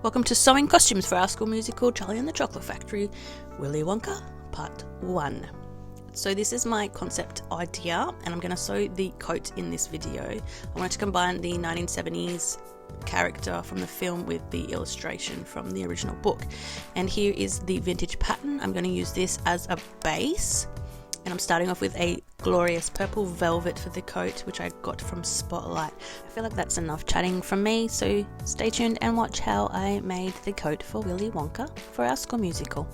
Welcome to Sewing Costumes for our school musical Charlie and the Chocolate Factory, Willy Wonka, Part 1. So this is my concept idea, and I'm going to sew the coat in this video. I wanted to combine the 1970s character from the film with the illustration from the original book. And here is the vintage pattern. I'm going to use this as a base. And I'm starting off with a glorious purple velvet for the coat, which I got from Spotlight. I feel like that's enough chatting from me, so stay tuned and watch how I made the coat for Willy Wonka for our school musical.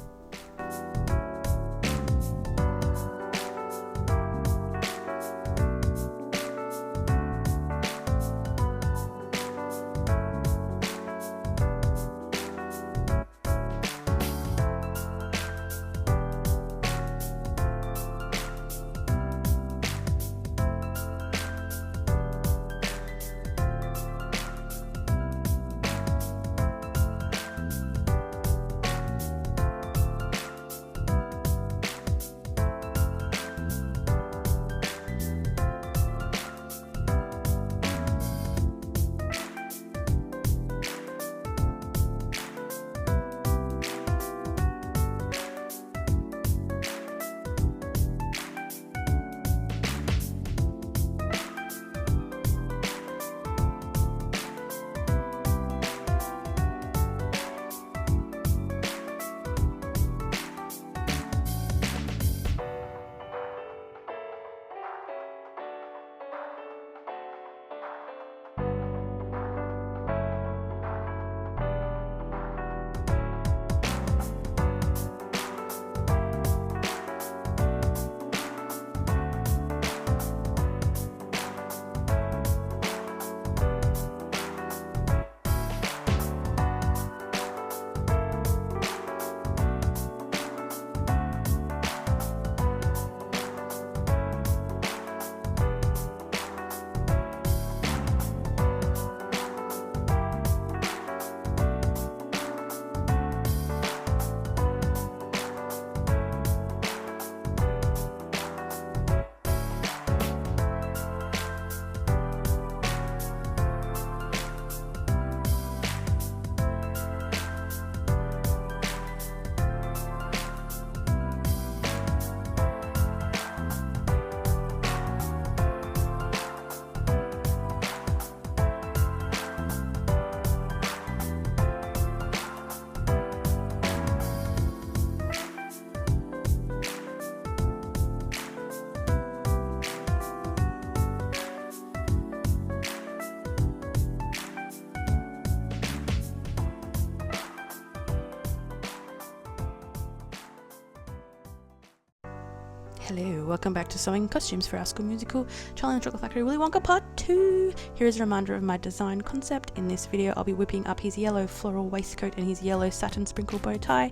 Hello, welcome back to Sewing Costumes for our school musical Charlie and the Chocolate Factory, Willy Wonka Part 2. Here is a reminder of my design concept. In this video I'll be whipping up his yellow floral waistcoat and his yellow satin sprinkle bow tie.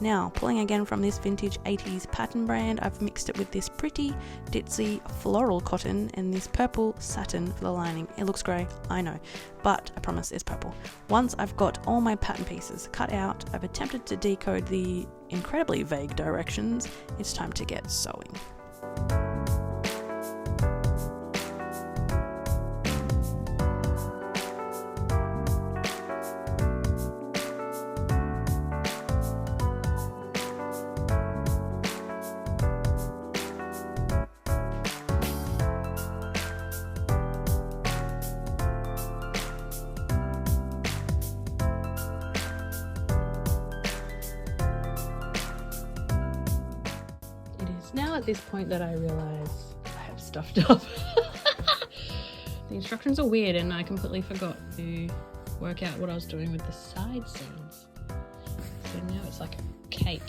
Now, pulling again from this vintage 80s pattern brand, I've mixed it with this pretty ditzy floral cotton and this purple satin for the lining. It looks grey, I know, but I promise it's purple. Once I've got all my pattern pieces cut out, I've attempted to decode the incredibly vague directions. It's time to get sewing. Now at this point that I realise I have stuffed up. The instructions are weird and I completely forgot to work out what I was doing with the side seams. So now it's like a cape.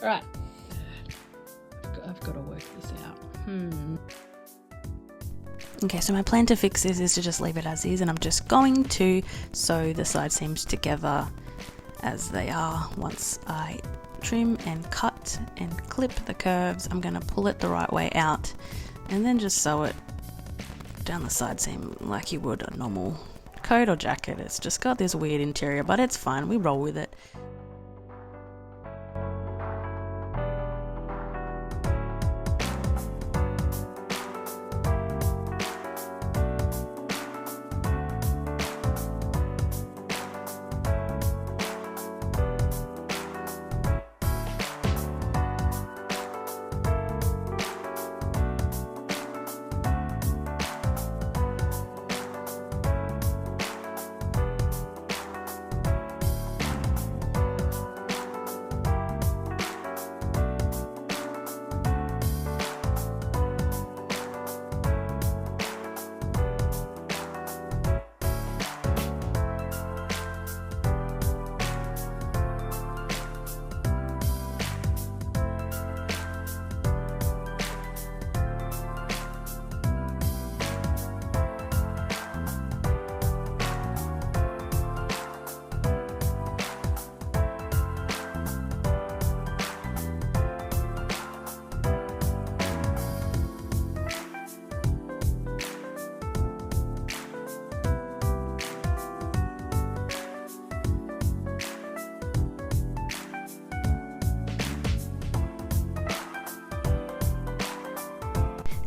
Alright, I've got to work this out. Okay, so my plan to fix this is to just leave it as is, and I'm just going to sew the side seams together as they are. Once I trim and cut and clip the curves, I'm going to pull it the right way out and then just sew it down the side seam like you would a normal coat or jacket. It's just got this weird interior, but it's fine, we roll with it.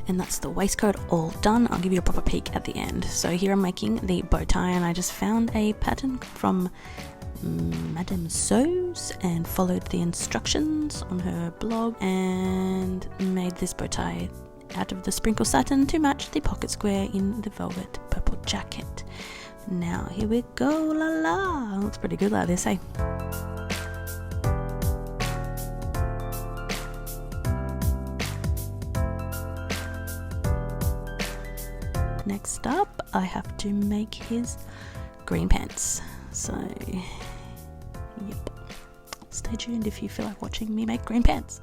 And that's the waistcoat all done. I'll give you a proper peek at the end. So here I'm making the bow tie, and I just found a pattern from Madame Sews and followed the instructions on her blog and made this bow tie out of the sprinkle satin to match the pocket square in the velvet purple jacket. Now here we go, la la. Looks pretty good like this, eh? Next up, I have to make his green pants. So, yep. Stay tuned if you feel like watching me make green pants.